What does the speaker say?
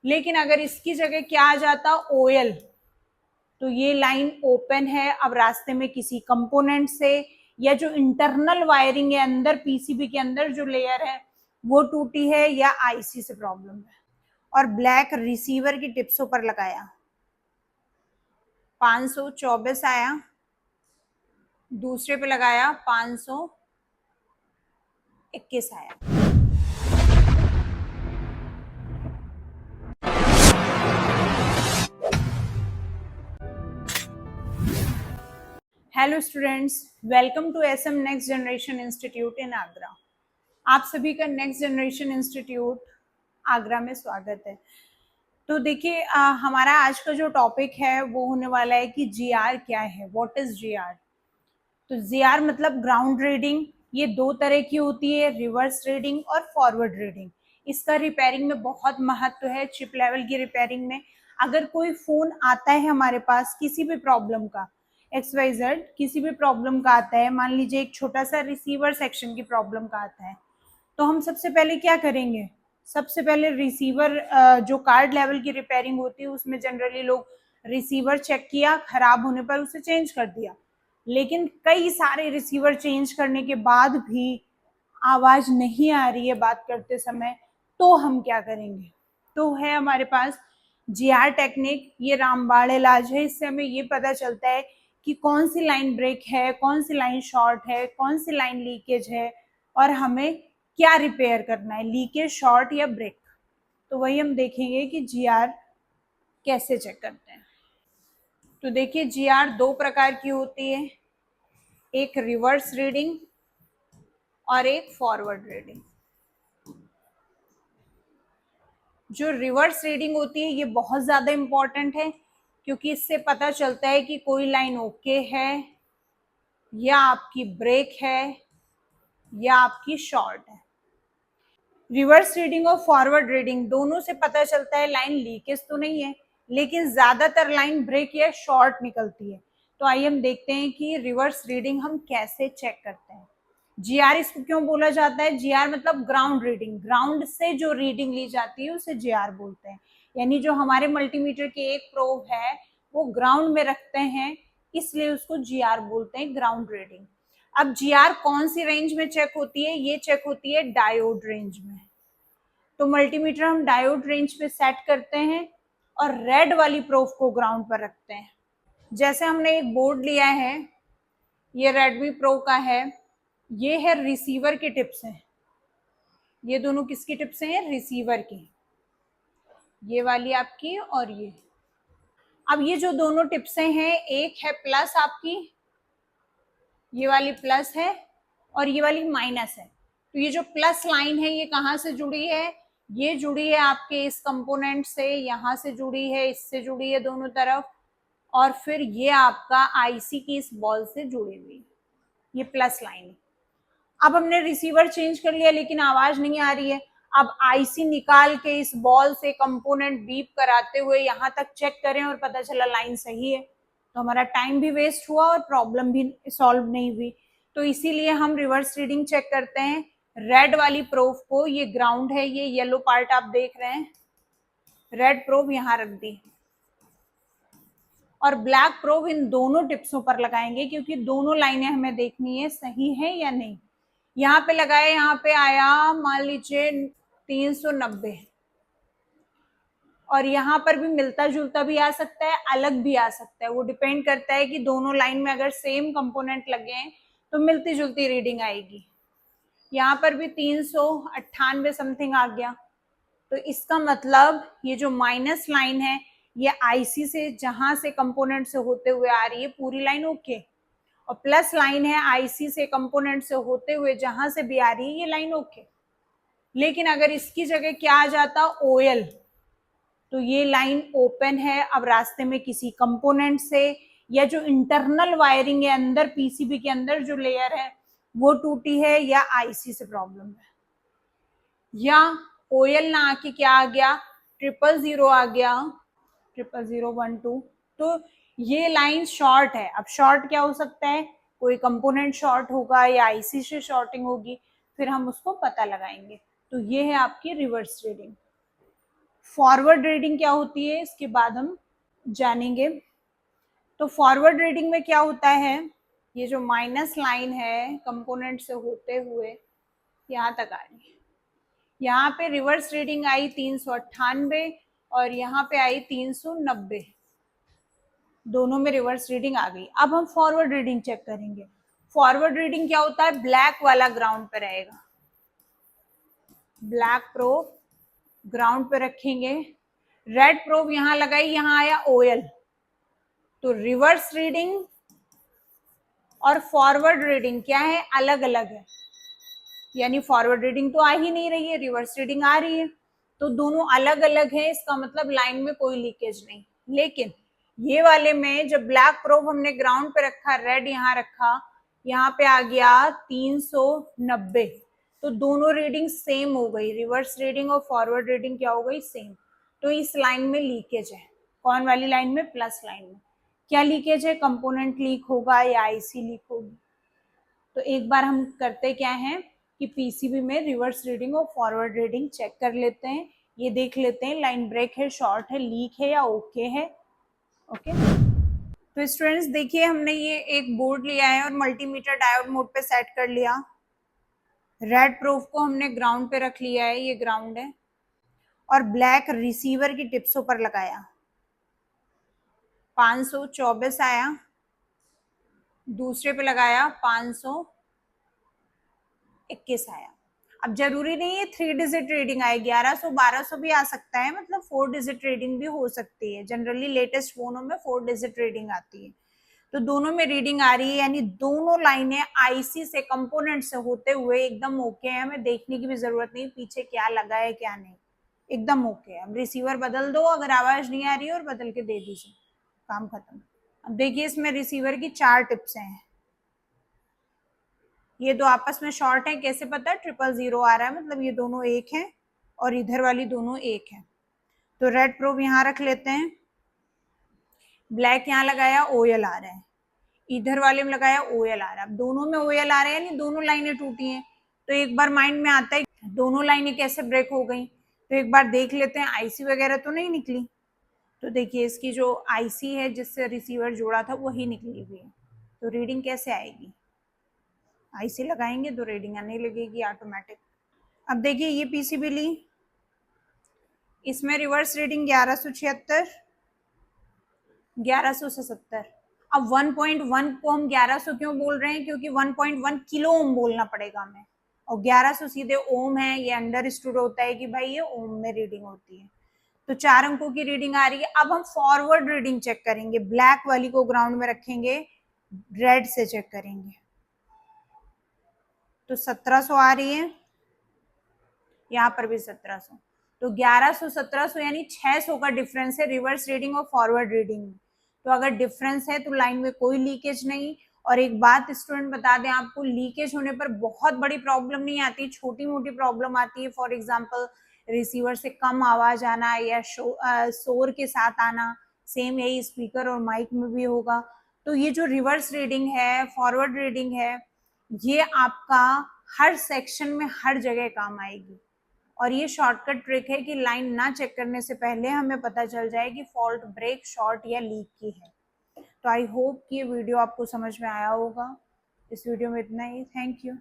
लेकिन अगर इसकी जगह क्या आ जाता, ओएल, तो ये लाइन ओपन है। अब रास्ते में किसी कंपोनेंट से या जो इंटरनल वायरिंग है अंदर पीसीबी के अंदर जो लेयर है वो टूटी है या आईसी से प्रॉब्लम है। और ब्लैक रिसीवर की टिप्सों पर लगाया, 524 आया, दूसरे पे लगाया 521 आया। Hello students, welcome to SM next generation institute in Agra. आप सभी का नेक्स्ट जनरेशन इंस्टीट्यूट आगरा में स्वागत है। तो देखिए, हमारा आज का जो टॉपिक है वो होने वाला है कि जीआर क्या है, व्हाट इज जीआर। तो जीआर मतलब ग्राउंड रीडिंग। ये दो तरह की होती है, रिवर्स रीडिंग और फॉरवर्ड रीडिंग। इसका रिपेयरिंग में बहुत महत्व है। चिप लेवल की रिपेयरिंग में अगर कोई फोन आता है हमारे पास किसी भी प्रॉब्लम का, XYZ किसी भी प्रॉब्लम का आता है, मान लीजिए एक छोटा सा रिसीवर सेक्शन की प्रॉब्लम का आता है, तो हम सबसे पहले क्या करेंगे, सबसे पहले रिसीवर जो कार्ड लेवल की रिपेयरिंग होती है उसमें जनरली लोग रिसीवर चेक किया, खराब होने पर उसे चेंज कर दिया। लेकिन कई सारे रिसीवर चेंज करने के बाद भी आवाज नहीं आ रही है बात करते समय, तो हम क्या करेंगे, तो है हमारे पास जीआर टेक्निक। ये रामबाण इलाज है। इससे हमें ये पता चलता है कि कौन सी लाइन ब्रेक है, कौन सी लाइन शॉर्ट है, कौन सी लाइन लीकेज है और हमें क्या रिपेयर करना है, लीकेज, शॉर्ट या ब्रेक। तो वही हम देखेंगे कि जीआर कैसे चेक करते हैं। तो देखिए, जीआर दो प्रकार की होती है, एक रिवर्स रीडिंग और एक फॉरवर्ड रीडिंग। जो रिवर्स रीडिंग होती है ये बहुत ज्यादा इंपॉर्टेंट है, क्योंकि इससे पता चलता है कि कोई लाइन ओके है या आपकी ब्रेक है या आपकी शॉर्ट है। रिवर्स रीडिंग और फॉरवर्ड रीडिंग दोनों से पता चलता है लाइन लीकेज तो नहीं है, लेकिन ज्यादातर लाइन ब्रेक या शॉर्ट निकलती है। तो आइए हम देखते हैं कि रिवर्स रीडिंग हम कैसे चेक करते हैं। जीआर इसको क्यों बोला जाता है, जीआर मतलब ग्राउंड रीडिंग, ग्राउंड से जो रीडिंग ली जाती है उसे जीआर बोलते हैं। यानी जो हमारे मल्टीमीटर की एक प्रोब है वो ग्राउंड में रखते हैं, इसलिए उसको जीआर बोलते हैं, ग्राउंड रीडिंग। अब जीआर कौन सी रेंज में चेक होती है, ये चेक होती है डायोड रेंज में। तो मल्टीमीटर हम डायोड रेंज पे सेट करते हैं और रेड वाली प्रोब को ग्राउंड पर रखते हैं। जैसे हमने एक बोर्ड लिया है, ये रेडमी प्रो का है, ये है रिसीवर की टिप्स हैं। ये दोनों किसकी टिप्स हैं, रिसीवर की, ये वाली आपकी और ये। अब ये जो दोनों टिप्सें हैं, एक है प्लस आपकी, ये वाली प्लस है और ये वाली माइनस है। तो ये जो प्लस लाइन है ये कहाँ से जुड़ी है, ये जुड़ी है आपके इस कंपोनेंट से, यहाँ से जुड़ी है, इससे जुड़ी है दोनों तरफ, और फिर ये आपका आईसी की इस बॉल से जुड़ी हुई है, ये प्लस लाइन। अब हमने रिसीवर चेंज कर लिया लेकिन आवाज नहीं आ रही है। अब आईसी निकाल के इस बॉल से कंपोनेंट बीप कराते हुए यहाँ तक चेक करें और पता चला लाइन सही है, तो हमारा टाइम भी वेस्ट हुआ और प्रॉब्लम भी सॉल्व नहीं हुई। तो इसीलिए हम रिवर्स रीडिंग चेक करते हैं। रेड वाली प्रोब को, ये ग्राउंड है, ये येलो पार्ट आप देख रहे हैं, रेड प्रोब यहाँ रख दी और ब्लैक प्रोब इन दोनों टिप्सों पर लगाएंगे, क्योंकि दोनों लाइनें हमें देखनी है सही है या नहीं। यहाँ पे लगाया, यहाँ पे आया मान लीजिए 390, और यहाँ पर भी मिलता जुलता भी आ सकता है, अलग भी आ सकता है, वो डिपेंड करता है कि दोनों लाइन में अगर सेम कंपोनेंट लगे हैं तो मिलती जुलती रीडिंग आएगी। यहाँ पर भी 398 समथिंग आ गया, तो इसका मतलब ये जो माइनस लाइन है ये आईसी से, जहां से कंपोनेंट से होते हुए आ रही है, पूरी लाइन ओके, और प्लस लाइन है आईसी से कंपोनेंट से होते हुए जहां से भी आ रही है, ये लाइन ओके। लेकिन अगर इसकी जगह क्या आ जाता, ओएल, तो ये लाइन ओपन है। अब रास्ते में किसी कंपोनेंट से या जो इंटरनल वायरिंग है अंदर पीसीबी के अंदर जो लेयर है वो टूटी है या आईसी से प्रॉब्लम है, या ओएल ना आके क्या आ गया, 000 आ गया, 00012, तो ये लाइन शॉर्ट है। अब शॉर्ट क्या हो सकता है, कोई कंपोनेंट शॉर्ट होगा या आईसी से शॉर्टिंग होगी, फिर हम उसको पता लगाएंगे। तो ये है आपकी रिवर्स रीडिंग। फॉरवर्ड रीडिंग क्या होती है इसके बाद हम जानेंगे। तो फॉरवर्ड रीडिंग में क्या होता है, ये जो माइनस लाइन है कंपोनेंट से होते हुए यहाँ तक आ रही है, यहाँ पे रिवर्स रीडिंग आई 398 और यहाँ पे आई 390, दोनों में रिवर्स रीडिंग आ गई। अब हम फॉरवर्ड रीडिंग चेक करेंगे। फॉरवर्ड रीडिंग क्या होता है, ब्लैक वाला ग्राउंड पे रहेगा, ब्लैक प्रोब ग्राउंड पे रखेंगे, रेड प्रोब यहां लगाई, यहां आया ओएल। तो रिवर्स रीडिंग और फॉरवर्ड रीडिंग क्या है, अलग अलग है, यानी फॉरवर्ड रीडिंग तो आ ही नहीं रही है, रिवर्स रीडिंग आ रही है, तो दोनों अलग अलग है, इसका मतलब लाइन में कोई लीकेज नहीं। लेकिन ये वाले में जब ब्लैक प्रोब हमने ग्राउंड पे रखा, रेड यहाँ रखा, यहाँ पे आ गया 390, तो दोनों रीडिंग सेम हो गई, रिवर्स रीडिंग और फॉरवर्ड रीडिंग क्या हो गई, सेम। तो इस लाइन में लीकेज है, कौन वाली लाइन में, प्लस लाइन में। क्या लीकेज है, कंपोनेंट लीक होगा या आईसी लीक होगी। तो एक बार हम करते क्या है कि पीसीबी में रिवर्स रीडिंग और फॉरवर्ड रीडिंग चेक कर लेते हैं, ये देख लेते हैं लाइन ब्रेक है, शॉर्ट है, लीक है या ओके है। ओके, तो स्टूडेंट्स देखिए हमने ये एक बोर्ड लिया है और मल्टीमीटर डायोड मोड पे सेट कर लिया। रेड प्रूफ को हमने ग्राउंड पे रख लिया है, ये ग्राउंड है, और ब्लैक रिसीवर की टिप्सों पर लगाया, 524 आया, दूसरे पे लगाया 521 आया। अब जरूरी नहीं है 3 डिजिट रीडिंग आए, 1100 1200 भी आ सकता है, मतलब 4 डिजिट रीडिंग भी हो सकती है, जनरली लेटेस्ट फोनों में 4 डिजिट रीडिंग आती है। तो दोनों में रीडिंग आ रही है, यानी दोनों लाइनें आईसी से, कंपोनेंट से होते हुए एकदम ओके है, हमें देखने की भी जरूरत नहीं पीछे क्या लगा है क्या नहीं, एकदम ओके है। अब रिसीवर बदल दो अगर आवाज नहीं आ रही है और बदल के दे दीजिए, काम खत्म। अब देखिए इसमें रिसीवर की 4 टिप्स हैं, ये दो आपस में शॉर्ट है, कैसे पता है, 000 आ रहा है, मतलब ये दोनों एक हैं और इधर वाली दोनों एक है। तो रेड प्रोब यहाँ रख लेते हैं, ब्लैक यहाँ लगाया, ओएल आ रहा है, इधर वाले में लगाया, ओएल आ रहा है। अब दोनों में ओएल आ रहे हैं, यानी दोनों लाइनें टूटी हैं। तो एक बार माइंड में आता है दोनों लाइनें कैसे ब्रेक हो गई, तो एक बार देख लेते हैं आईसी वगैरह तो नहीं निकली। तो देखिए इसकी जो आईसी है जिससे रिसीवर जोड़ा था वही निकली हुई है, तो रीडिंग कैसे आएगी, आईसी लगाएंगे तो रीडिंग आने लगेगी ऑटोमेटिक। अब देखिए ये पीसीबी ली, इसमें रिवर्स रीडिंग 1176, 1170। अब 1.1 को हम 1100 क्यों बोल रहे हैं, क्योंकि 1.1 किलो ओम बोलना पड़ेगा हमें, और 1100 सीधे ओम है, ये अंडरस्टूड होता है कि भाई ये ओम में रीडिंग होती है। तो 4 अंकों की रीडिंग आ रही है। अब हम फॉरवर्ड रीडिंग चेक करेंगे, ब्लैक वाली को ग्राउंड में रखेंगे, रेड से चेक करेंगे, तो 1700 आ रही है, यहाँ पर भी 1700, तो 1100 1700 यानी 600 का डिफरेंस है रिवर्स रीडिंग और फॉरवर्ड रीडिंग में। तो अगर डिफरेंस है तो लाइन में कोई लीकेज नहीं। और एक बात स्टूडेंट बता दें आपको, लीकेज होने पर बहुत बड़ी प्रॉब्लम नहीं आती, छोटी मोटी प्रॉब्लम आती है, फॉर एग्जाम्पल रिसीवर से कम आवाज आना या शोर के साथ आना, सेम यही स्पीकर और माइक में भी होगा। तो ये जो रिवर्स रीडिंग है, फॉरवर्ड रीडिंग है, ये आपका हर सेक्शन में हर जगह काम आएगी। और ये शॉर्टकट ट्रिक है कि लाइन ना चेक करने से पहले हमें पता चल जाए कि फॉल्ट ब्रेक, शॉर्ट या लीक की है। तो आई होप कि ये वीडियो आपको समझ में आया होगा। इस वीडियो में इतना ही, थैंक यू।